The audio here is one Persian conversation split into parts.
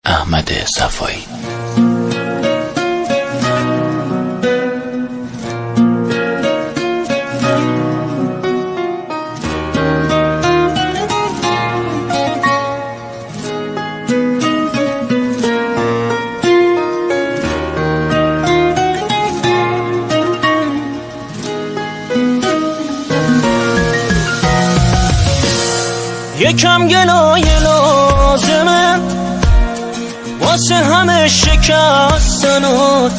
احمد صفایی. یکم گلای لازمه واسه همه شکستنات،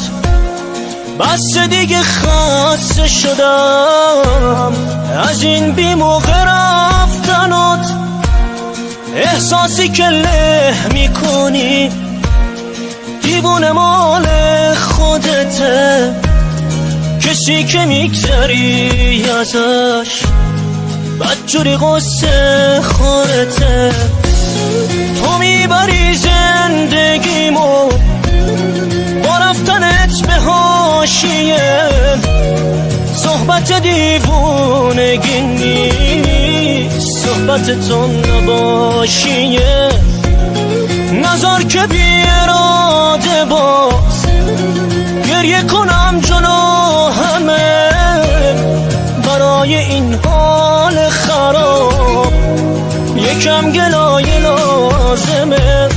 بس دیگه خسته شدم از این بی موقع رفتنات. احساسی که له میکنی دیوونه مال خودته، کسی که میگذری ازش بدجوری قصه خورته. تو میبری زندگیمو با رفتنت به حاشیه، صحبت دیوونگی نیست، صحبت تو نباشیه. نذار که بی اراده باز گریه کنم جلو همه برای این حال خراب. یکم گلای لازمه.